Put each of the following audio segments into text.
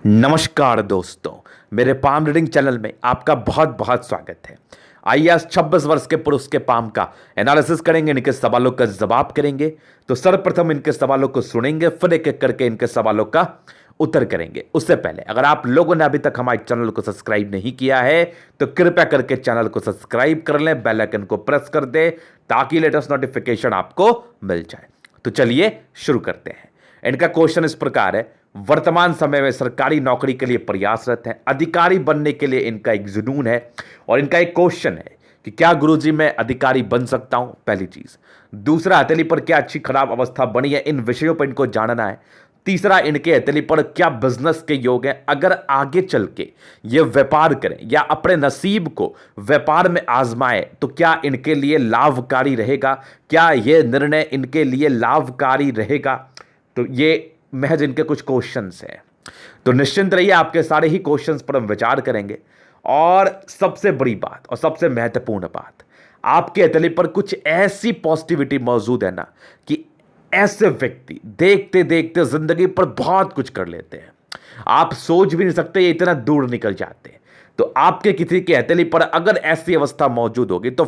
नमस्कार दोस्तों, मेरे पाम रीडिंग चैनल में आपका बहुत बहुत स्वागत है। आइए आज 26 वर्ष के पुरुष के पाम का एनालिसिस करेंगे, इनके सवालों का जवाब करेंगे। तो सर्वप्रथम इनके सवालों को सुनेंगे, फिर एक एक करके इनके सवालों का उत्तर करेंगे। उससे पहले अगर आप लोगों ने अभी तक हमारे चैनल को सब्सक्राइब नहीं किया है तो कृपया करके चैनल को सब्सक्राइब कर लें, बेल आइकन को प्रेस कर दें ताकि लेटेस्ट नोटिफिकेशन आपको मिल जाए। तो चलिए शुरू करते हैं। इनका क्वेश्चन इस प्रकार है, वर्तमान समय में सरकारी नौकरी के लिए प्रयासरत हैं, अधिकारी बनने के लिए इनका एक जुनून है और इनका एक क्वेश्चन है कि क्या गुरुजी मैं अधिकारी बन सकता हूं, पहली चीज। दूसरा, हथेली पर क्या अच्छी खराब अवस्था बनी है, इन विषयों पर इनको जानना है। तीसरा, इनके हथेली पर क्या बिजनेस के योग हैं, अगर आगे चल के ये व्यापार करें या अपने नसीब को व्यापार में आजमाएं तो क्या इनके लिए लाभकारी रहेगा, क्या यह निर्णय इनके लिए लाभकारी रहेगा। तो ये महज इनके कुछ क्वेश्चंस हैं। तो निश्चिंत रहिए, आपके सारे ही क्वेश्चंस पर हम विचार करेंगे। और सबसे बड़ी बात और सबसे महत्वपूर्ण बात, आपके हथेली पर कुछ ऐसी पॉजिटिविटी मौजूद है ना कि ऐसे व्यक्ति देखते देखते जिंदगी पर बहुत कुछ कर लेते हैं। आप सोच भी नहीं सकते ये इतना दूर निकल जाते हैं। तो आपके किसी के हथेली पर अगर ऐसी अवस्था मौजूद होगी तो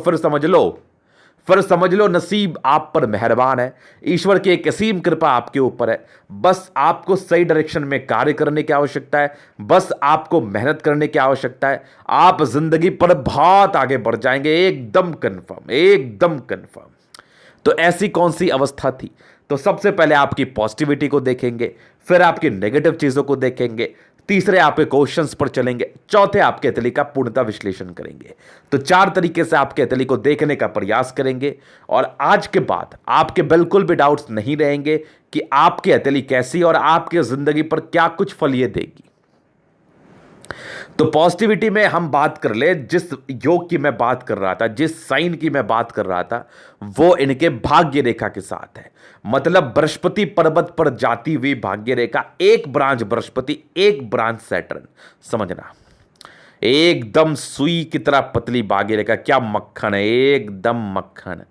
फिर समझ लो नसीब आप पर मेहरबान है, ईश्वर की एक असीम कृपा आपके ऊपर है। बस आपको सही डायरेक्शन में कार्य करने की आवश्यकता है, बस आपको मेहनत करने की आवश्यकता है। आप जिंदगी पर बहुत आगे बढ़ जाएंगे, एकदम कंफर्म, एकदम कंफर्म। तो ऐसी कौन सी अवस्था थी? तो सबसे पहले आपकी पॉजिटिविटी को देखेंगे, फिर आपकी नेगेटिव चीजों को देखेंगे, तीसरे आपके क्वेश्चंस पर चलेंगे, चौथे आपके हथेली का पूर्णतः विश्लेषण करेंगे। तो चार तरीके से आपके हथेली को देखने का प्रयास करेंगे और आज के बाद आपके बिल्कुल भी डाउट्स नहीं रहेंगे कि आपकी हथेली कैसी और आपकी जिंदगी पर क्या कुछ फल ये देगी। तो पॉजिटिविटी में हम बात कर ले, जिस योग की मैं बात कर रहा था, जिस साइन की मैं बात कर रहा था, वो इनके भाग्य रेखा के साथ है। मतलब बृहस्पति पर्वत पर जाती हुई भाग्य रेखा, एक ब्रांच बृहस्पति, एक ब्रांच सैटर्न। समझना, एकदम सुई की तरह पतली भाग्य रेखा। क्या मक्खन है, एकदम मक्खन।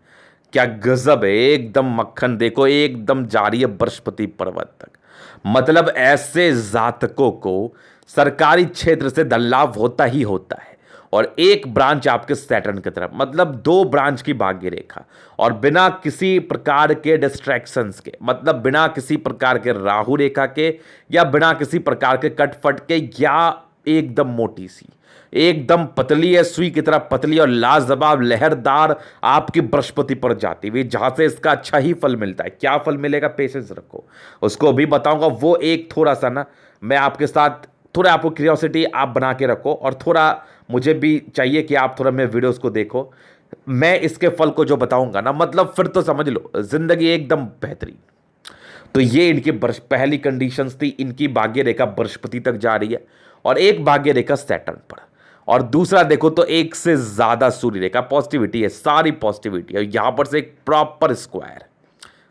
क्या गजब है, एकदम मक्खन। देखो एकदम जा रही है बृहस्पति पर्वत तक। मतलब ऐसे जातकों को सरकारी क्षेत्र से धन लाभ होता ही होता है। और एक ब्रांच आपके सैटर्न की तरफ, मतलब दो ब्रांच की भाग्य रेखा, और बिना किसी प्रकार के डिस्ट्रैक्शंस के, मतलब बिना किसी प्रकार के राहु रेखा के या बिना किसी प्रकार के कटफट के, या एकदम मोटी सी, एकदम पतली है, सुई की तरह पतली और लाजवाब लहरदार आपकी बृहस्पति पर जाती हुई, जहां से इसका अच्छा ही फल मिलता है। क्या फल मिलेगा, पेशेंस रखो, उसको भी बताऊंगा। वो एक थोड़ा सा ना, मैं आपके साथ थोड़ा, आपको क्यूरियोसिटी आप बना के रखो और थोड़ा मुझे भी चाहिए कि आप थोड़ा मेरे वीडियोस को देखो। मैं इसके फल को जो बताऊंगा ना, मतलब फिर तो समझ लो जिंदगी एकदम बेहतरीन। तो ये इनकी पहली कंडीशंस थी। इनकी भाग्य रेखा बृहस्पति तक जा रही है और एक भाग्य रेखा सैटर्न पर, और दूसरा देखो तो एक से ज्यादा सूर्य रेखा। पॉजिटिविटी है, सारी पॉजिटिविटी है। यहां पर से एक प्रॉपर स्क्वायर,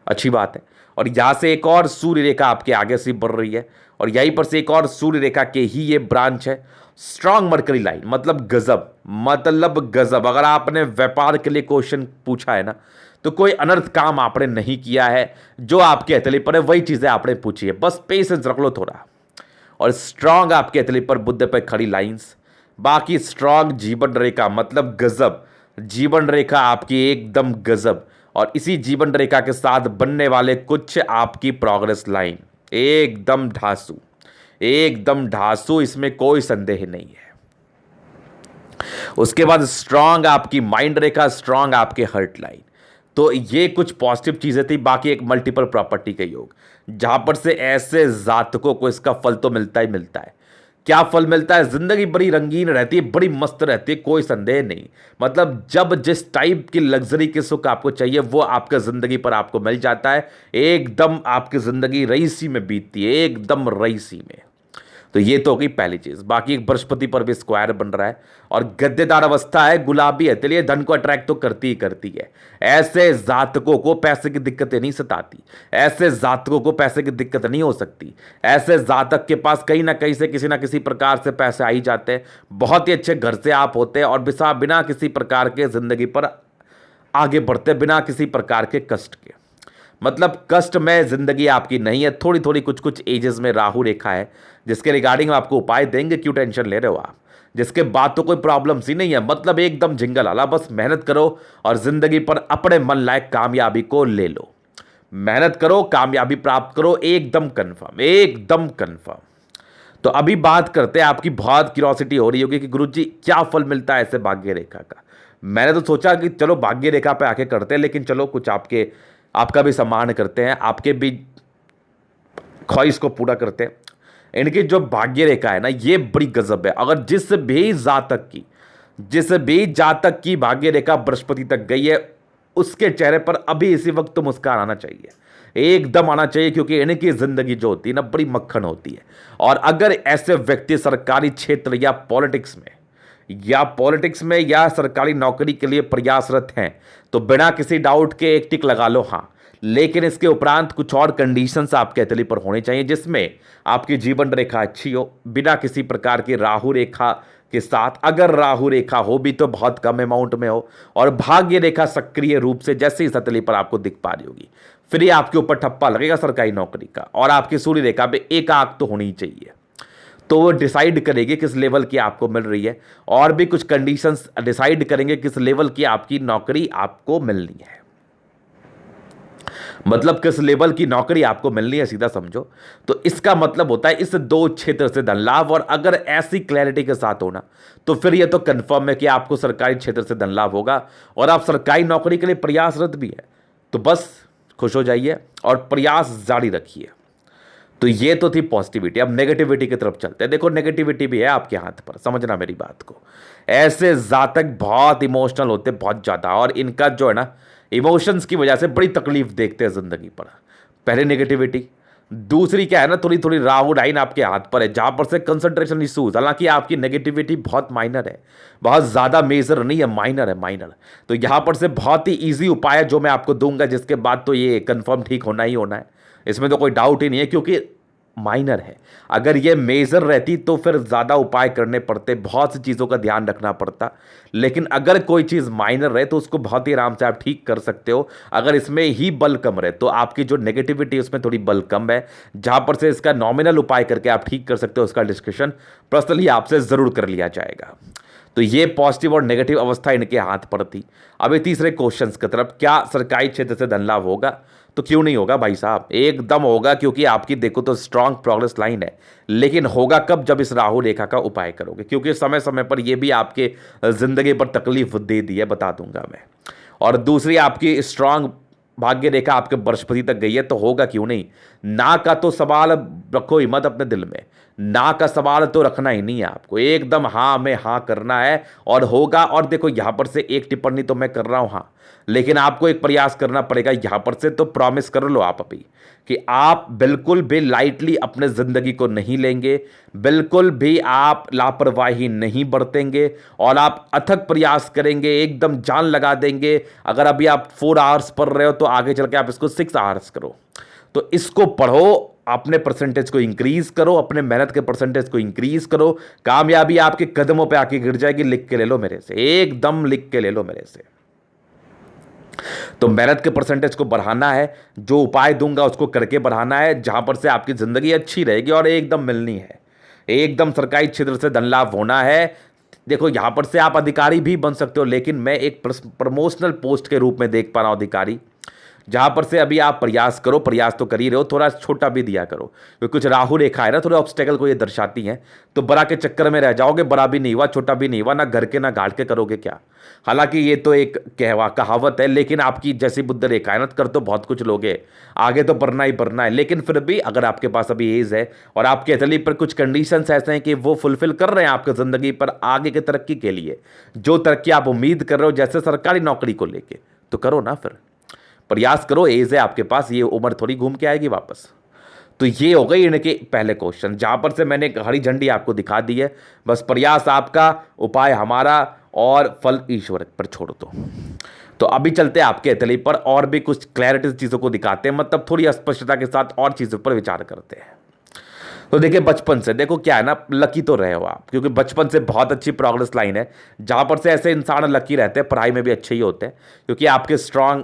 अच्छी बात है। और यहां से एक और सूर्य रेखा आपके आगे से बढ़ रही है और यहीं पर से एक और सूर्य रेखा के ही ये ब्रांच है। स्ट्रांग मरकरी लाइन, मतलब गजब, मतलब गजब। अगर आपने व्यापार के लिए क्वेश्चन पूछा है ना, तो कोई अनर्थ काम आपने नहीं किया है। जो आपके हथेली पर है वही चीजें आपने पूछी है, बस पेशेंस रख लो थोड़ा। और स्ट्रांग आपके हथेली पर बुद्ध पे खड़ी लाइंस, बाकी स्ट्रांग जीवन रेखा, मतलब गजब। जीवन रेखा आपकी एकदम गजब। और इसी जीवन रेखा के साथ बनने वाले कुछ आपकी प्रोग्रेस लाइन, एकदम ढासू, एकदम ढासू, इसमें कोई संदेह नहीं है। उसके बाद स्ट्रांग आपकी माइंड रेखा, स्ट्रांग आपके हर्ट लाइन। तो ये कुछ पॉजिटिव चीजें थी। बाकी एक मल्टीपल प्रॉपर्टी के योग, जहां पर से ऐसे जातकों को इसका फल तो मिलता ही मिलता है। क्या फल मिलता है, जिंदगी बड़ी रंगीन रहती है, बड़ी मस्त रहती है, कोई संदेह नहीं। मतलब जब जिस टाइप की लग्जरी के सुख आपको चाहिए वो आपके जिंदगी पर आपको मिल जाता है। एकदम आपकी जिंदगी रईसी में बीतती है, एकदम रईसी में। तो ये तो होगी पहली चीज। बाकी एक बृहस्पति पर भी स्क्वायर बन रहा है और गद्देदार अवस्था है, गुलाबी है, चलिए धन को अट्रैक्ट तो करती ही करती है। ऐसे जातकों को पैसे की दिक्कतें नहीं सताती, ऐसे जातकों को पैसे की दिक्कत नहीं हो सकती। ऐसे जातक के पास कहीं ना कहीं से किसी ना किसी प्रकार से पैसे आ ही जाते हैं। बहुत ही अच्छे घर से आप होते हैं और बिना किसी प्रकार के जिंदगी पर आगे बढ़ते, बिना किसी प्रकार के कष्ट के। मतलब कष्टमय जिंदगी आपकी नहीं है, थोड़ी थोड़ी कुछ कुछ एजेस में राहु रेखा है, जिसके रिगार्डिंग आपको उपाय देंगे। क्यों टेंशन ले रहे हो आप? जिसके बाद तो कोई प्रॉब्लम सी नहीं है, मतलब एकदम झिंगल आला, बस मेहनत करो और जिंदगी पर अपने मन लायक कामयाबी को ले लो। मेहनत करो, कामयाबी प्राप्त करो, एकदम कंफर्म, एकदम कंफर्म। तो अभी बात करते हैं, आपकी बहुत क्यूरियोसिटी हो रही होगी कि गुरुजी क्या फल मिलता है ऐसे भाग्य रेखा का। मैंने तो सोचा कि चलो भाग्य रेखा पे आके करते हैं, लेकिन चलो कुछ आपका भी सम्मान करते हैं, आपके भी ख्वाहिश को पूरा करते हैं। इनकी जो भाग्य रेखा है ना, ये बड़ी गजब है। अगर जिस भी जातक की भाग्य रेखा बृहस्पति तक गई है, उसके चेहरे पर अभी इसी वक्त तो मुस्कान आना चाहिए, एकदम आना चाहिए, क्योंकि इनकी जिंदगी जो होती है ना, बड़ी मक्खन होती है। और अगर ऐसे व्यक्ति सरकारी क्षेत्र या सरकारी नौकरी के लिए प्रयासरत हैं, तो बिना किसी डाउट के एक टिक लगा लो हाँ। लेकिन इसके उपरांत कुछ और कंडीशंस आपके हथेली पर होनी चाहिए, जिसमें आपकी जीवन रेखा अच्छी हो, बिना किसी प्रकार की राहु रेखा के साथ। अगर राहु रेखा हो भी तो बहुत कम अमाउंट में हो, और भाग्य रेखा सक्रिय रूप से जैसे इस हथेली पर आपको दिख पा रही होगी, फिर ये आपके ऊपर ठप्पा लगेगा सरकारी नौकरी का। और आपकी सूर्य रेखा पे एक आंख तो होनी ही चाहिए, तो वो डिसाइड करेगी किस लेवल की आपको मिल रही है, और भी कुछ कंडीशंस डिसाइड करेंगे किस लेवल की आपकी नौकरी आपको मिलनी है। मतलब किस लेवल की नौकरी आपको मिलनी है, सीधा समझो। तो इसका मतलब होता है इस दो क्षेत्र से धन लाभ, और अगर ऐसी क्लैरिटी के साथ होना, तो फिर यह तो कंफर्म है कि आपको सरकारी क्षेत्र से धन लाभ होगा, और आप सरकारी नौकरी के लिए प्रयासरत भी है। तो बस खुश हो जाइए और प्रयास जारी रखिए। तो ये तो थी पॉजिटिविटी। अब नेगेटिविटी की तरफ चलते हैं। देखो, नेगेटिविटी भी है आपके हाथ पर, समझना मेरी बात को। ऐसे जातक बहुत इमोशनल होते हैं, बहुत ज़्यादा, और इनका जो है ना, इमोशंस की वजह से बड़ी तकलीफ देखते हैं जिंदगी पर। पहले नेगेटिविटी, दूसरी क्या है ना, थोड़ी थोड़ी राहु लाइन आपके हाथ पर है, जहां पर से कंसंट्रेशन इशूज। हालांकि आपकी नेगेटिविटी बहुत माइनर है, बहुत ज़्यादा मेजर नहीं है, माइनर है, माइनर। तो यहां पर से बहुत ही ईजी उपाय है जो मैं आपको दूंगा, जिसके बाद तो ये कंफर्म ठीक होना ही होना है, इसमें तो कोई डाउट ही नहीं है, क्योंकि माइनर है। अगर ये मेजर रहती तो फिर ज़्यादा उपाय करने पड़ते, बहुत सी चीज़ों का ध्यान रखना पड़ता। लेकिन अगर कोई चीज़ माइनर रहे तो उसको बहुत ही आराम से आप ठीक कर सकते हो। अगर इसमें ही बल कम रहे तो आपकी जो नेगेटिविटी है उसमें थोड़ी बल कम है, जहां पर से इसका नॉमिनल उपाय करके आप ठीक कर सकते हो, उसका डिस्कशन पर्सनली आपसे ज़रूर कर लिया जाएगा। तो ये पॉजिटिव और नेगेटिव अवस्था इनके हाथ पर थी। अभी तीसरे क्वेश्चन की तरफ, क्या सरकारी क्षेत्र से धन लाभ होगा? तो क्यों नहीं होगा भाई साहब, एकदम होगा, क्योंकि आपकी देखो तो स्ट्रांग प्रोग्रेस लाइन है। लेकिन होगा कब? जब इस राहु रेखा का उपाय करोगे, क्योंकि समय समय पर यह भी आपके जिंदगी पर तकलीफ दे दी है, बता दूंगा मैं। और दूसरी, आपकी स्ट्रांग भाग्य रेखा आपके बृहस्पति तक गई है, तो होगा क्यों नहीं। ना का तो सवाल रखो ही मत अपने दिल में, ना का सवाल तो रखना ही नहीं है आपको, एकदम हाँ में हाँ करना है और होगा। और देखो, यहां पर से एक टिप्पणी तो मैं कर रहा हूं हाँ, लेकिन आपको एक प्रयास करना पड़ेगा यहां पर से। तो प्रॉमिस कर लो आप अभी कि आप बिल्कुल भी लाइटली अपने जिंदगी को नहीं लेंगे, बिल्कुल भी आप लापरवाही नहीं बरतेंगे, और आप अथक प्रयास करेंगे, एकदम जान लगा देंगे। अगर अभी आप 4 आवर्स पढ़ रहे हो तो आगे चल के आप इसको 6 आवर्स करो। तो इसको पढ़ो, अपने परसेंटेज को इंक्रीज करो, अपने मेहनत के परसेंटेज को इंक्रीज करो। कामयाबी आपके कदमों पे आके गिर जाएगी, लिख के ले लो मेरे से, एकदम लिख के ले लो मेरे से। तो मेहनत के परसेंटेज को बढ़ाना है, जो उपाय दूंगा उसको करके बढ़ाना है, जहां पर से आपकी जिंदगी अच्छी रहेगी और एकदम मिलनी है, एकदम सरकारी क्षेत्र से धन लाभ होना है। देखो, यहां पर से आप अधिकारी भी बन सकते हो, लेकिन मैं एक प्रमोशनल पोस्ट के रूप में देख पा रहा हूं अधिकारी, जहां पर से अभी आप प्रयास करो, प्रयास तो कर ही रहे हो, थोड़ा छोटा भी दिया करो, क्योंकि कुछ राहु रेखा है ना, थोड़े ऑब्स्टेकल को ये दर्शाती हैं। तो बड़ा के चक्कर में रह जाओगे, बड़ा भी नहीं हुआ, छोटा भी नहीं हुआ, ना घर के ना घाट के करोगे क्या। हालांकि ये तो एक कहावत है, लेकिन आपकी जैसी बुद्ध रेखा है ना, कर तो बहुत कुछ लोगे, आगे तो बढ़ना ही बढ़ना है। लेकिन फिर भी अगर आपके पास अभी एज है और आपके हथेली पर कुछ कंडीशंस ऐसे हैं कि वो फुलफिल कर रहे हैं आपकी जिंदगी पर आगे की तरक्की के लिए, जो तरक्की आप उम्मीद कर रहे हो, जैसे सरकारी नौकरी को लेके, तो करो ना, फिर प्रयास करो। एज है आपके पास, ये उम्र थोड़ी घूम के आएगी वापस। तो ये हो गई इनके पहले क्वेश्चन, जहां पर से मैंने एक हरी झंडी आपको दिखा दी है। बस प्रयास आपका, उपाय हमारा, और फल ईश्वर पर छोड़ दो। तो अभी चलते हैं आपके हथेली पर और भी कुछ क्लैरिटी चीज़ों को दिखाते हैं, मतलब थोड़ी स्पष्टता के साथ और चीज़ों पर विचार करते हैं। तो देखिए, बचपन से देखो क्या है ना, लकी तो रहे हो आप, क्योंकि बचपन से बहुत अच्छी प्रोग्रेस लाइन है, जहां पर से ऐसे इंसान लकी रहते हैं, पढ़ाई में भी अच्छे ही होते हैं, क्योंकि आपके स्ट्रांग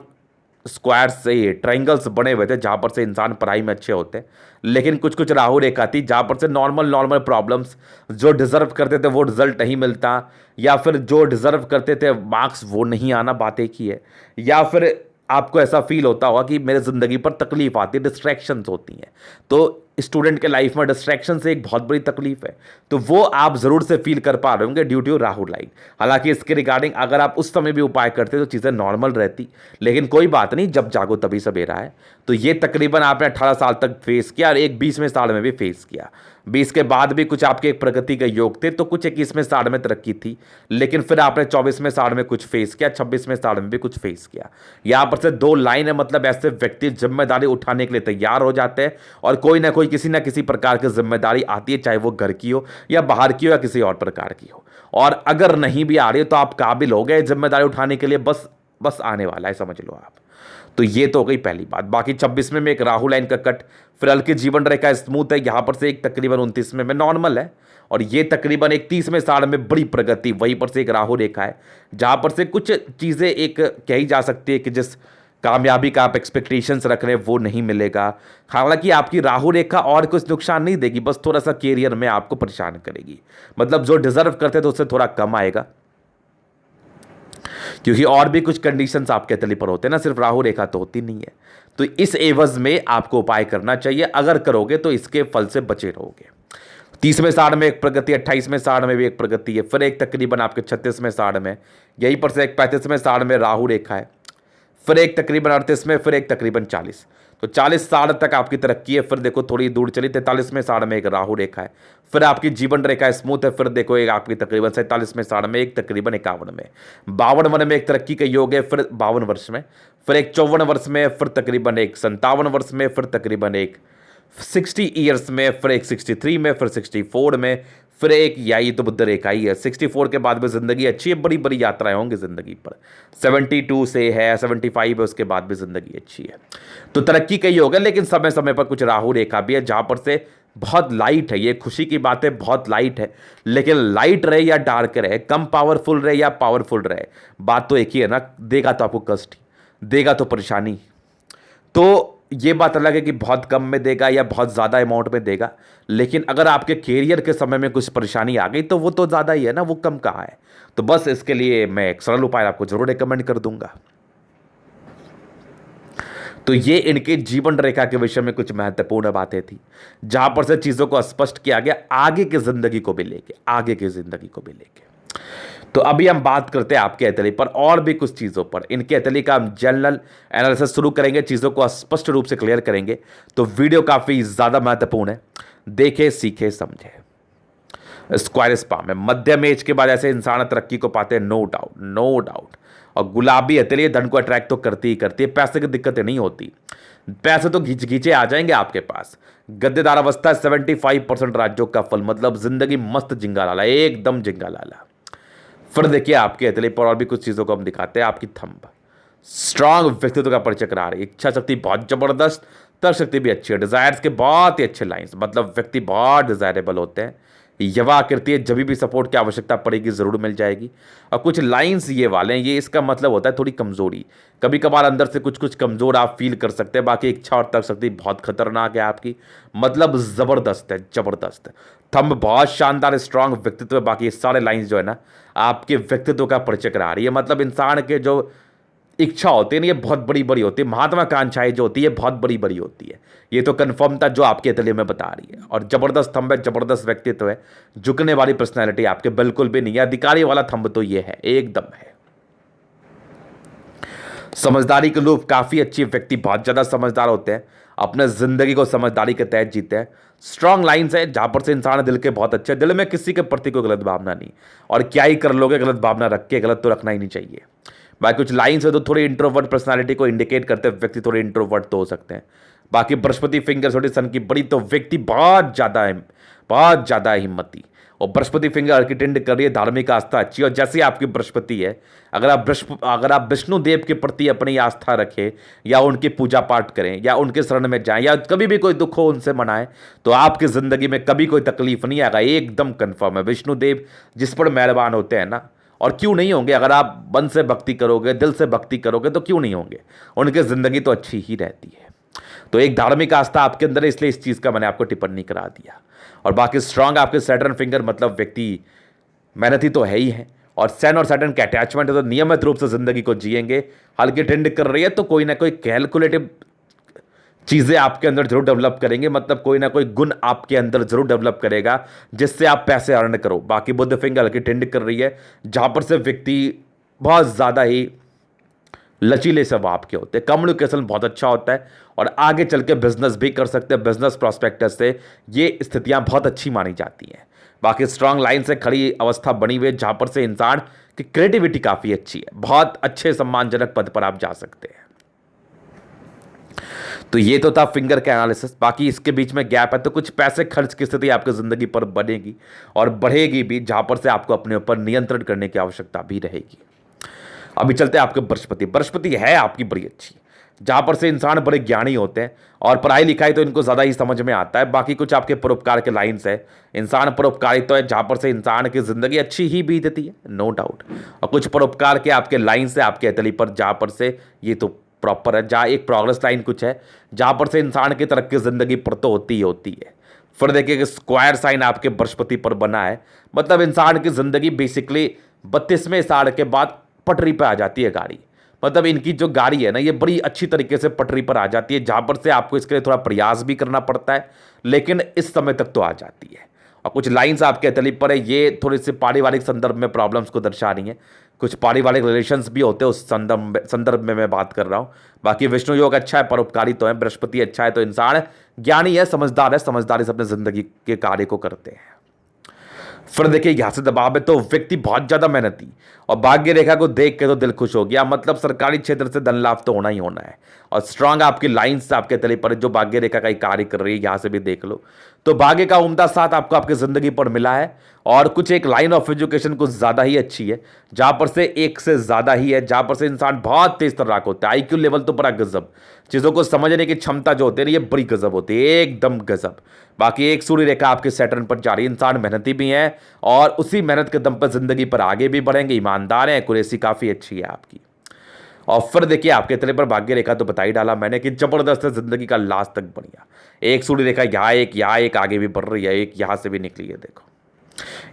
स्क्वायर से ट्रायंगल्स बने हुए थे जहाँ पर से इंसान पढ़ाई में अच्छे होते हैं, लेकिन कुछ कुछ राहु रेखा थी जहाँ पर से नॉर्मल नॉर्मल प्रॉब्लम्स, जो डिजर्व करते थे वो रिजल्ट नहीं मिलता, या फिर जो डिजर्व करते थे मार्क्स वो नहीं आना, बात एक ही है। या फिर आपको ऐसा फील होता होगा कि मेरे ज़िंदगी पर तकलीफ आती है, डिस्ट्रैक्शंस होती हैं। तो स्टूडेंट के लाइफ में डिस्ट्रैक्शन से एक बहुत बड़ी तकलीफ है, तो वो आप ज़रूर से फील कर पा रहे होंगे ड्यू टू राहु लाइन। हालांकि इसके रिगार्डिंग अगर आप उस समय भी उपाय करते तो चीज़ें नॉर्मल रहती, लेकिन कोई बात नहीं, जब जागो तभी सवेरा है। तो ये तकरीबन आपने 18 साल तक फेस किया और एक 20वें साल में भी फेस किया। 20 के बाद भी कुछ आपके एक प्रगति के योग थे, तो कुछ 21वें साल में तरक्की थी, लेकिन फिर आपने 24वें साल में कुछ फेस किया, 26वें साल में भी कुछ फेस किया। यहाँ पर से दो लाइन है, मतलब ऐसे व्यक्ति जिम्मेदारी उठाने के लिए तैयार हो जाते हैं और कोई ना कोई किसी ना किसी प्रकार की जिम्मेदारी आती है, चाहे वो घर की हो या बाहर की हो या किसी और प्रकार की हो। और अगर नहीं भी आ रही हो तो आप काबिल हो गए जिम्मेदारी उठाने के लिए, बस बस आने वाला है, समझ लो आप। तो ये तो हो गई पहली बात। बाकी 26वें में एक राहु लाइन का कट, फिर हल्की जीवन रेखा स्मूथ है, यहाँ पर से एक तकरीबन 29वें में नॉर्मल है, और ये तकरीबन एक 30वें साल में बड़ी प्रगति, वहीं पर से एक राहु रेखा है जहाँ पर से कुछ चीज़ें एक कही जा सकती है कि जिस कामयाबी का आप एक्सपेक्टेशंस रख रहे हैं वो नहीं मिलेगा। हालांकि आपकी राहु रेखा और कुछ नुकसान नहीं देगी, बस थोड़ा सा कैरियर में आपको परेशान करेगी, मतलब जो डिजर्व करते थे उससे थोड़ा कम आएगा, क्योंकि और भी कुछ कंडीशंस आपके तले पर होते हैं ना, सिर्फ राहु रेखा तो होती नहीं है। तो इस एवज में आपको उपाय करना चाहिए, अगर करोगे तो इसके फल से बचे रहोगे। 30वें साल में एक प्रगति, 28वें साल में भी एक प्रगति है, फिर एक तकरीबन आपके 36वें साल में, यहीं पर से एक 35वें साल में राहु रेखा है, फिर एक तकरीबन 38 में, फिर एक तकरीबन 40, तो 40 साल तक आपकी तरक्की है। फिर देखो थोड़ी दूर चली, 43वें साल में एक राहु रेखा है, फिर आपकी जीवन रेखा स्मूथ है, फिर देखो एक आपकी तकरीबन 47वें साल में, एक तकरीबन 51 में, 52 में एक तरक्की का योग है, फिर 52 वर्ष में, फिर एक 54 वर्ष में, फिर तकरीबन एक 57 वर्ष में, फिर तकरीबन एक 60 ईयर्स में, फिर एक 63 में, फिर 64 में, फिर एक, या ये तो बुद्ध रेखा ही है। 64 के बाद भी जिंदगी अच्छी है, बड़ी बड़ी यात्राएं होंगी जिंदगी पर। 72 से है, 75 है, उसके बाद भी जिंदगी अच्छी है। तो तरक्की का ही होगा, लेकिन समय समय पर कुछ राहु रेखा भी है जहां पर से बहुत लाइट है। ये खुशी की बात है, बहुत लाइट है, लेकिन लाइट रहे या डार्क रहे, कम पावरफुल रहे या पावरफुल रहे, बात तो एक ही है ना, देगा तो आपको कष्ट, देगा तो परेशानी। तो ये बात अलग है कि बहुत कम में देगा या बहुत ज़्यादा अमाउंट में देगा, लेकिन अगर आपके कैरियर के समय में कुछ परेशानी आ गई तो वो तो ज़्यादा ही है ना, वो कम कहाँ है। तो बस इसके लिए मैं एक सरल उपाय आपको जरूर रिकमेंड कर दूंगा। तो ये इनके जीवन रेखा के विषय में कुछ महत्वपूर्ण बातें थी, जहां पर से चीज़ों को स्पष्ट किया गया आगे की जिंदगी को भी लेके, आगे की जिंदगी को भी लेके। तो अभी हम बात करते हैं आपके एथली पर और भी कुछ चीज़ों पर। इनके एथली का हम जनरल एनालिसिस शुरू करेंगे, चीज़ों को स्पष्ट रूप से क्लियर करेंगे, तो वीडियो काफ़ी ज़्यादा महत्वपूर्ण है, देखे सीखे समझे। स्क्वायर स्पा में मध्यम एज के बाद ऐसे इंसान तरक्की को पाते हैं, नो डाउट, नो डाउट। और गुलाबी एथली धन को अट्रैक्ट तो करती ही करती है, पैसे की दिक्कतें नहीं होती, पैसे तो घींचे आ जाएंगे आपके पास। गद्देदार अवस्था 75% राज्यों का फल, मतलब जिंदगी मस्त जिंगा लाला, एकदम जिंगा लाला। फिर देखिए आपके एथलीट पर और भी कुछ चीज़ों को हम दिखाते हैं। आपकी थंब स्ट्रांग व्यक्तित्व का परिचय करा रही है, इच्छा शक्ति बहुत जबरदस्त, तर्क शक्ति भी अच्छी है, डिजायर्स के बहुत ही अच्छे लाइंस, मतलब व्यक्ति बहुत डिजायरेबल होते हैं। युवा आकृति है, जब भी सपोर्ट की आवश्यकता पड़ेगी जरूर मिल जाएगी। और कुछ लाइंस ये वाले हैं, ये इसका मतलब होता है थोड़ी कमजोरी, कभी कभार अंदर से कुछ कुछ कमजोर आप फील कर सकते हैं। बाकी इच्छा और तर्क शक्ति बहुत खतरनाक है आपकी, मतलब जबरदस्त है, जबरदस्त। थंब बहुत शानदार स्ट्रांग व्यक्तित्व है। बाकी ये सारे लाइंस जो है ना आपके व्यक्तित्व का परिचय करा रही है, मतलब इंसान के जो इच्छा होती है ना ये बहुत बड़ी बड़ी होती है, महत्वाकांक्षाएं जो होती है बहुत बड़ी बड़ी होती है। ये तो कन्फर्म था जो आपके तले में बता रही है। और जबरदस्त थंब है, जबरदस्त व्यक्तित्व है, झुकने वाली पर्सनैलिटी आपके बिल्कुल भी नहीं है। अधिकारी वाला थंब तो ये है, एकदम है। समझदारी के लोग काफी अच्छी, व्यक्ति बहुत ज्यादा समझदार होते हैं, अपने जिंदगी को समझदारी के तहत जीते हैं। स्ट्रॉन्ग लाइंस है जहां पर से इंसान दिल के बहुत अच्छे, दिल में किसी के प्रति कोई गलत भावना नहीं, और क्या ही कर लोगे गलत भावना रख के, गलत तो रखना ही नहीं चाहिए। बाकी कुछ लाइंस है तो थोड़ी इंट्रोवर्ट पर्सनालिटी को इंडिकेट करते हैं, व्यक्ति थोड़े इंट्रोवर्ट तो हो सकते हैं। बाकी बृहस्पति फिंगर थोड़ी सन की बड़ी, तो व्यक्ति बहुत ज्यादा हिम्मती। और बृहस्पति फिंगर अर्किटेंड कर रही है, धार्मिक आस्था अच्छी, और जैसे आपकी बृहस्पति है, अगर आप विष्णु देव के प्रति अपनी आस्था रखें या उनकी पूजा पाठ करें या उनके शरण में जाएं या कभी भी कोई दुख हो उनसे मनाएं, तो आपकी जिंदगी में कभी कोई तकलीफ नहीं आएगा, एकदम कंफर्म है। विष्णु देव जिस पर मेहरबान होते हैं ना, और क्यों नहीं होंगे? अगर आप मन से भक्ति करोगे, दिल से भक्ति करोगे तो क्यों नहीं होंगे? उनकी ज़िंदगी तो अच्छी ही रहती है। तो एक धार्मिक आस्था आपके अंदर है, इसलिए इस चीज़ का मैंने आपको टिप्पणी करा दिया। और बाकी स्ट्रांग आपके सैटर्न फिंगर मतलब व्यक्ति मेहनती तो है ही है, और सन और सैटर्न का अटैचमेंट है तो नियमित रूप से ज़िंदगी को जिएंगे। हल्की ट्रेंड कर रही है तो कोई ना कोई कैलकुलेटिव चीज़ें आपके अंदर जरूर डेवलप करेंगे, मतलब कोई ना कोई गुण आपके अंदर जरूर डेवलप करेगा जिससे आप पैसे अर्न करो। बाकी बुध फिंगर हल्की ट्रेंड कर रही है जहां पर से व्यक्ति बहुत ज़्यादा ही लचीले स्वभाव के होते हैं, कम्युनिकेशन बहुत अच्छा होता है और आगे चल के बिजनेस भी कर सकते हैं। बिजनेस प्रोस्पेक्टस से ये स्थितियां बहुत अच्छी मानी जाती हैं। बाकी स्ट्रांग लाइन से खड़ी अवस्था बनी हुई है जहां पर से इंसान की क्रिएटिविटी काफ़ी अच्छी है, बहुत अच्छे सम्मानजनक पद पर आप जा सकते हैं। तो ये तो था फिंगर का एनालिसिस। बाकी इसके बीच में गैप है तो कुछ पैसे खर्च की स्थिति आपकी ज़िंदगी पर बनेगी और बढ़ेगी भी, जहां पर से आपको अपने ऊपर नियंत्रण करने की आवश्यकता भी रहेगी। अभी चलते हैं आपके बृहस्पति। बृहस्पति है आपकी बड़ी अच्छी, जहां पर से इंसान बड़े ज्ञानी होते हैं और पढ़ाई लिखाई तो इनको ज़्यादा ही समझ में आता है। बाकी कुछ आपके परोपकार के लाइन्स है, इंसान परोपकारी तो है जहां पर से इंसान की ज़िंदगी अच्छी ही बीतती है, नो डाउट। और कुछ परोपकार के आपके लाइन्स है आपके अतली पर, जहां पर से ये तो प्रॉपर है, जहाँ एक प्रोग्रेस लाइन कुछ है जहां पर से इंसान की तरक्की ज़िंदगी पर तो होती ही होती है। फिर देखिए कि स्क्वायर साइन आपके बृहस्पति पर बना है, मतलब इंसान की ज़िंदगी बेसिकली 32वें साल के बाद पटरी पर आ जाती है गाड़ी। मतलब इनकी जो गाड़ी है ना ये बड़ी अच्छी तरीके से पटरी पर आ जाती है, जहां पर से आपको इसके लिए थोड़ा प्रयास भी करना पड़ता है, लेकिन इस समय तक तो आ जाती है। और कुछ लाइंस आपके तली पर है, ये थोड़ी सी पारिवारिक संदर्भ में प्रॉब्लम्स को दर्शा रही हैं। कुछ पारिवारिक रिलेशंस भी होते हैं, उस संदर्भ में मैं बात कर रहा हूँ। बाकी विष्णु योग अच्छा है, परोपकारी तो है, बृहस्पति अच्छा है तो इंसान ज्ञानी है, समझदारी से अपने जिंदगी के कार्य को करते हैं। फिर देखिए यहां से दबाव है तो व्यक्ति बहुत ज्यादा मेहनती और भाग्य रेखा को देख के तो दिल खुश हो गया, मतलब सरकारी क्षेत्र से धन लाभ तो होना ही होना है। और स्ट्रांग आपकी लाइंस आपके तले पर जो भाग्य रेखा का ही कार्य कर रही है, यहां से भी देख लो तो भाग्य का उम्दा साथ आपको आपकी जिंदगी पर मिला है। और कुछ एक लाइन ऑफ एजुकेशन कुछ ज्यादा ही अच्छी है, जहां पर से एक से ज्यादा ही है, जहां पर से इंसान बहुत तेज तर्राक होता है। आईक्यू लेवल तो बड़ा गजब, चीजों को समझने की क्षमता जो होती है ये बड़ी गजब होती है, एकदम गजब। बाकी एक सूर्य रेखा आपके सैटर्न पर जा रही है, इंसान मेहनती भी है और उसी मेहनत के दम पर जिंदगी पर आगे भी बढ़ेंगे, ईमानदार हैं, एक्यूरेसी काफी अच्छी है आपकी। और फिर देखिए आपके तले पर भाग्य रेखा तो बता ही डाला मैंने कि जबरदस्त है, जिंदगी का लास्ट तक बढ़िया। एक सूर्य रेखा यहाँ एक आगे भी बढ़ रही है, एक यहाँ से भी निकली है, देखो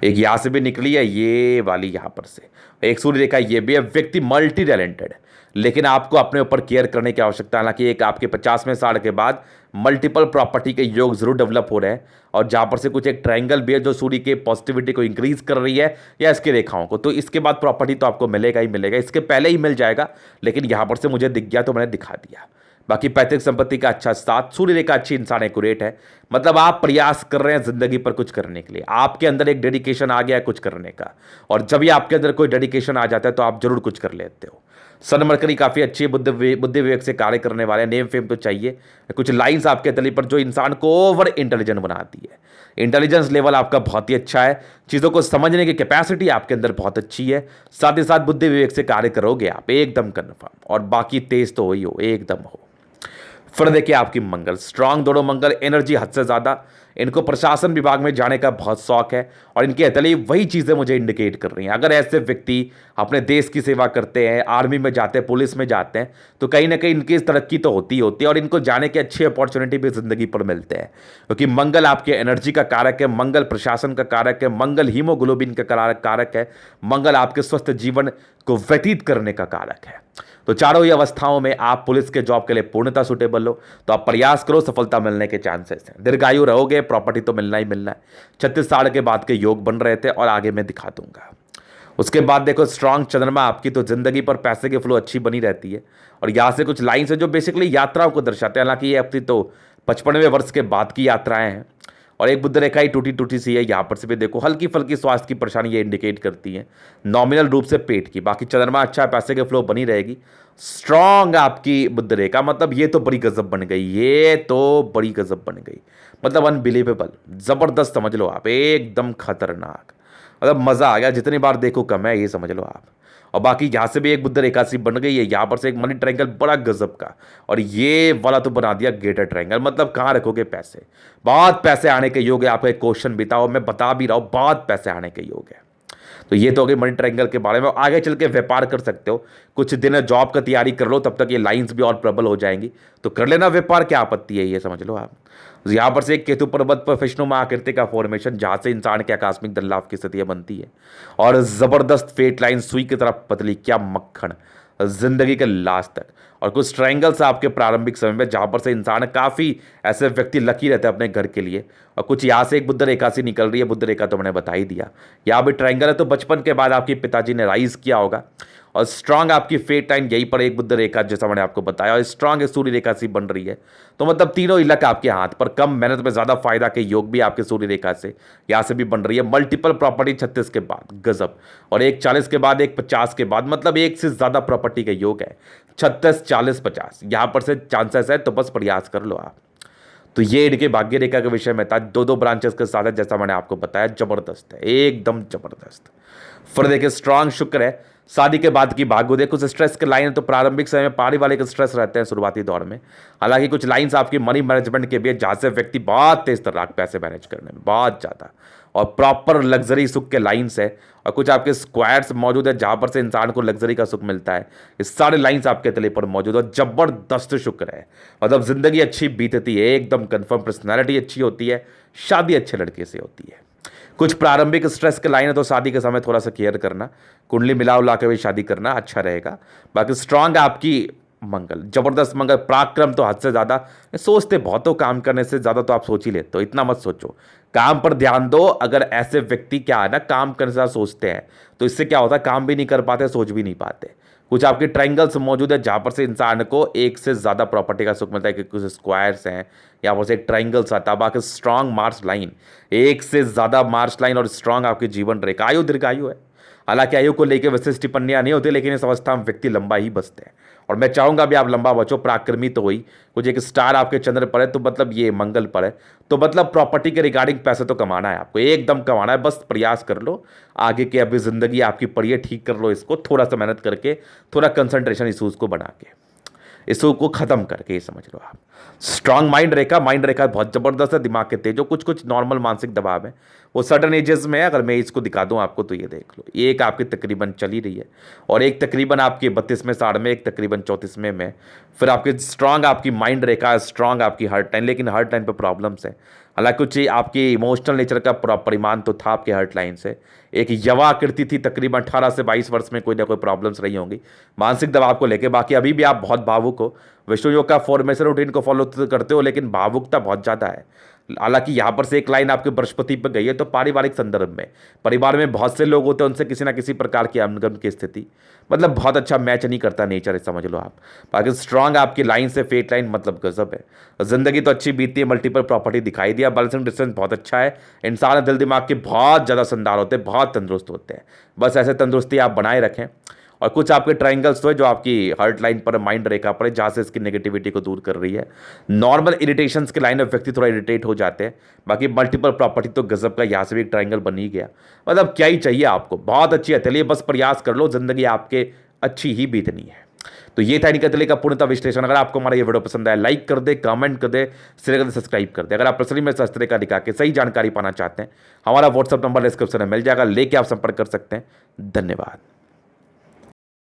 एक यहाँ से भी निकली है, ये वाली यहाँ पर से एक सूर्य रेखा ये भी है। व्यक्ति मल्टी टैलेंटेड, लेकिन आपको अपने ऊपर केयर करने की आवश्यकता है। हालांकि एक आपके 50वें साल के बाद मल्टीपल प्रॉपर्टी के योग जरूर डेवलप हो रहे हैं, और जहां पर से कुछ एक ट्रायंगल भी है जो सूर्य के पॉजिटिविटी को इंक्रीज कर रही है या इसकी रेखाओं को, तो इसके बाद प्रॉपर्टी तो आपको मिलेगा ही मिलेगा, इसके पहले ही मिल जाएगा, लेकिन यहां पर से मुझे दिख गया तो मैंने दिखा दिया। बाकी पैतृक संपत्ति का अच्छा साथ, सूर्य रेखा अच्छी, इंसान एक्यूरेट है, मतलब आप प्रयास कर रहे हैं जिंदगी पर कुछ करने के लिए, आपके अंदर एक डेडिकेशन आ गया है कुछ करने का, और जब भी आपके अंदर कोई डेडिकेशन आ जाता है तो आप जरूर कुछ कर लेते हो। सन मरकरी काफी अच्छी बुद्धि विवेक से कार्य करने वाले, नेम फेम तो चाहिए। कुछ लाइंस आपके तली पर जो इंसान को ओवर इंटेलिजेंट बनाती है, इंटेलिजेंस लेवल आपका बहुत ही अच्छा है, चीज़ों को समझने की कैपेसिटी आपके अंदर बहुत अच्छी है, साथ ही साथ बुद्धि विवेक से कार्य करोगे आप एकदम कन्फर्म, और बाकी तेज तो हो ही हो, एकदम हो। फिर देखिए आपकी मंगल स्ट्रांग, दोनों मंगल एनर्जी हद से ज़्यादा, इनको प्रशासन विभाग में जाने का बहुत शौक है और इनके अतली वही चीज़ें मुझे इंडिकेट कर रही हैं। अगर ऐसे व्यक्ति अपने देश की सेवा करते हैं, आर्मी में जाते हैं, पुलिस में जाते हैं, तो कहीं ना कहीं इनकी तरक्की तो होती ही होती है और इनको जाने के अच्छी अपॉर्चुनिटी भी जिंदगी पर मिलते हैं, क्योंकि मंगल आपके एनर्जी का कारक है, मंगल प्रशासन का कारक है, मंगल हीमोग्लोबिन का कारक है, मंगल आपके स्वस्थ जीवन को व्यतीत करने का कारक है। तो चारों ही अवस्थाओं में आप पुलिस के जॉब के लिए पूर्णतः सुटेबल हो, तो आप प्रयास करो, सफलता मिलने के चांसेस हैं। दीर्घायु रहोगे, प्रॉपर्टी तो मिलना ही मिलना है। 36 साल के बाद के योग बन रहे थे और आगे मैं दिखा दूंगा। उसके बाद देखो स्ट्रांग चंद्रमा आपकी, तो जिंदगी पर पैसे की फ्लो अच्छी बनी रहती है, और यहाँ से कुछ लाइन्स है जो बेसिकली यात्राओं को दर्शाते हैं। हालांकि ये अपनी तो 55वें वर्ष के बाद की यात्राएं हैं, और एक बुध रेखा ही टूटी टूटी सी है, यहाँ पर से भी देखो हल्की फल्की स्वास्थ्य की परेशानी ये इंडिकेट करती है, नॉमिनल रूप से पेट की। बाकी चंद्रमा अच्छा है, पैसे के फ्लो बनी रहेगी। स्ट्रॉन्ग आपकी बुध रेखा, मतलब ये तो बड़ी गजब बन गई, ये तो बड़ी गजब बन गई, मतलब अनबिलीवेबल, जबरदस्त समझ लो आप, एकदम खतरनाक, मतलब मजा आ गया, जितनी बार देखो कम है, ये समझ लो आप। और बाकी यहाँ से भी एक बुध रेखा सी बन गई है, यहाँ पर से एक मनी ट्रायंगल बड़ा गजब का, और ये वाला तो बना दिया ग्रेटर ट्रायंगल, मतलब कहाँ रखोगे पैसे, बहुत पैसे आने के योग है आपका। एक क्वेश्चन भी था और मैं बता भी रहा हूँ, बहुत पैसे आने के योग है। तो ये तो हो गई मनी ट्रायंगल के बारे में। आगे चल के व्यापार कर सकते हो, कुछ दिन जॉब का तैयारी कर लो, तब तक ये लाइंस भी और प्रबल हो जाएंगी, तो कर लेना व्यापार, क्या आपत्ति है, ये समझ लो आप। यहाँ पर से एक केतु पर्वत पर विष्णुमा आकृति का फॉर्मेशन, जहां से इंसान के आकस्मिक धन लाभ की स्थितियां बनती है, और जबरदस्त फेट लाइन सुई की तरफ पतली, क्या मक्खन, जिंदगी के लास्ट तक। और कुछ ट्रायंगल्स आपके प्रारंभिक समय में, जहां पर से इंसान काफी ऐसे व्यक्ति लकी रहते हैं अपने घर के लिए। और कुछ यहाँ से एक बुद्ध रेखा सी निकल रही है, बुद्ध रेखा तो मैंने बता ही दिया। यहाँ भी ट्रायंगल है, तो बचपन के बाद आपके पिताजी ने राइज किया होगा, और स्ट्रांग आपकी फेट लाइन यहीं पर एक बुद्ध रेखा, जैसा मैंने आपको बताया, और स्ट्रांग एक सूर्य रेखा सी बन रही है। तो मतलब तीनों इलक आपके हाथ पर, कम मेहनत में ज्यादा फायदा के योग भी आपके सूर्य रेखा से यहाँ से भी बन रही है। मल्टीपल प्रॉपर्टी 36 के बाद गजब, और एक 40 के बाद, एक 50 के बाद, मतलब एक से ज्यादा प्रॉपर्टी का योग है। 36, 40, 50 यहाँ पर से चांसेस है, तो बस प्रयास कर लो आप। तो ये इनके भाग्य रेखा के विषय में था, दो ब्रांचेस के साथ है, जैसा मैंने आपको बताया, जबरदस्त है, एकदम जबरदस्त। फिर देखिए स्ट्रांग शुक्र है, शादी के बाद की भाग्योदय, कुछ स्ट्रेस के लाइन है, तो प्रारंभिक समय में पारिवारिक स्ट्रेस रहते हैं शुरुआती दौर में। हालांकि कुछ लाइंस आपकी मनी मैनेजमेंट के भी है, जहां से व्यक्ति बहुत तेज तर्राक पैसे मैनेज करने में, बहुत ज़्यादा, और प्रॉपर लग्जरी सुख के लाइंस है। और कुछ आपके स्क्वायर्स मौजूद है, जहां पर से इंसान को लग्जरी का सुख मिलता है। ये सारे लाइंस आपके तले पर मौजूद है, जबरदस्त शुक्र है, मतलब जिंदगी अच्छी बीतती है, एकदम कंफर्म, पर्सनैलिटी अच्छी होती है, शादी अच्छे लड़के से होती है। कुछ प्रारंभिक स्ट्रेस के लाइन है, तो शादी के समय थोड़ा सा केयर करना, कुंडली मिला उला के भी शादी करना अच्छा रहेगा। बाकी स्ट्रांग आपकी मंगल, जबरदस्त मंगल, पराक्रम तो हद से ज़्यादा, सोचते बहुत हो, काम करने से ज़्यादा तो आप सोच ही लेते हो, इतना मत सोचो, काम पर ध्यान दो। अगर ऐसे व्यक्ति क्या है ना, काम करने से ज़्यादा सोचते हैं, तो इससे क्या होता है, काम भी नहीं कर पाते, सोच भी नहीं पाते। कुछ आपके ट्रायंगल्स मौजूद है, जहां पर से इंसान को एक से ज़्यादा प्रॉपर्टी का सुख मिलता है, कि कुछ स्क्वायर्स हैं, यहाँ पर से एक ट्रायंगल्स आता है। बाकी स्ट्रांग मार्च लाइन, एक से ज़्यादा मार्च लाइन, और स्ट्रांग आपकी जीवन रेखा, आयु दीर्घायु है। हालांकि आयु को लेकर विशेष टिप्पणियां नहीं होती, लेकिन इस अवस्था में व्यक्ति लंबा ही बचते हैं, और मैं चाहूंगा भी आप लंबा बचो। पराक्रमी तो हुई, कुछ एक स्टार आपके चंद्र पर है, तो मतलब ये मंगल पर है, तो मतलब प्रॉपर्टी के रिगार्डिंग पैसे तो कमाना है आपको, एकदम कमाना है, बस प्रयास कर लो। आगे की अभी जिंदगी आपकी पड़ी है, ठीक कर लो इसको, थोड़ा सा मेहनत करके, थोड़ा कंसंट्रेशन इशूज को बना के, इसको को खत्म करके, ये समझ लो आप। स्ट्रांग माइंड रेखा बहुत जबरदस्त है, दिमाग के तेज, जो कुछ कुछ नॉर्मल मानसिक दबाव है वो सडन एजेस में है। अगर मैं इसको दिखा दूं आपको, तो ये देख लो, एक आपकी तकरीबन चली रही है, और एक तकरीबन आपकी 32वें साल में, एक तकरीबन 34वें में। फिर आपकी स्ट्रांग आपकी माइंड रेखा, स्ट्रांग आपकी हर्ट लाइन, लेकिन हर्ट लाइन पर प्रॉब्लम्स है। हालांकि कुछ आपकी इमोशनल नेचर का परिमाण तो था आपके हर्ट लाइन से। एक यवा आकृति थी, तकरीबन 18 से 22 वर्ष में कोई ना कोई प्रॉब्लम्स रही होंगी मानसिक दबाव को लेके। बाकी अभी भी आप बहुत भावुक हो, विष्णु योग का फॉर्मेशन रूटीन को फॉलो करते हो, लेकिन भावुकता बहुत ज़्यादा है। हालांकि यहाँ पर से एक लाइन आपके बृहस्पति पर गई है, तो पारिवारिक संदर्भ में परिवार में बहुत से लोग होते हैं, उनसे किसी ना किसी प्रकार की अनगन की स्थिति, मतलब बहुत अच्छा मैच नहीं करता नेचर, समझ लो आप। बाकी स्ट्रांग आपकी लाइन से फेट लाइन, मतलब गजब है, जिंदगी तो अच्छी बीतती है, मल्टीपल प्रॉपर्टी दिखाई दिया, बैलेंसिंग डिस्टेंस बहुत अच्छा है, इंसान दिल दिमाग के बहुत ज़्यादा शानदार होते हैं, बहुत तंदुरुस्त होते हैं, बस ऐसे तंदुरुस्ती आप बनाए रखें। और कुछ आपके ट्रायंगल्स तो है, जो आपकी हर्ट लाइन पर, माइंड रेखा पर है, जहाँ से इसकी नेगेटिविटी को दूर कर रही है। नॉर्मल इरिटेशंस के लाइन में व्यक्ति थोड़ा इरिटेट हो जाते हैं। बाकी मल्टीपल प्रॉपर्टी तो गजब का, यहाँ से भी एक ट्रायंगल बन ही गया, मतलब क्या ही चाहिए आपको, बहुत अच्छी है। चलिए बस प्रयास कर लो, जिंदगी आपके अच्छी ही बीतनी है। तो ये था इनका तले का पूर्णतः विश्लेषण। अगर आपको हमारा ये वीडियो पसंद आया, लाइक कर दे, कमेंट कर दे, शेयर कर दे, सब्सक्राइब कर दे। अगर आप पर्सनली मेरे शास्त्र का दिखा के सही जानकारी पाना चाहते हैं, हमारा व्हाट्सअप नंबर डिस्क्रिप्शन में मिल जाएगा, लेके आप संपर्क कर सकते हैं। धन्यवाद।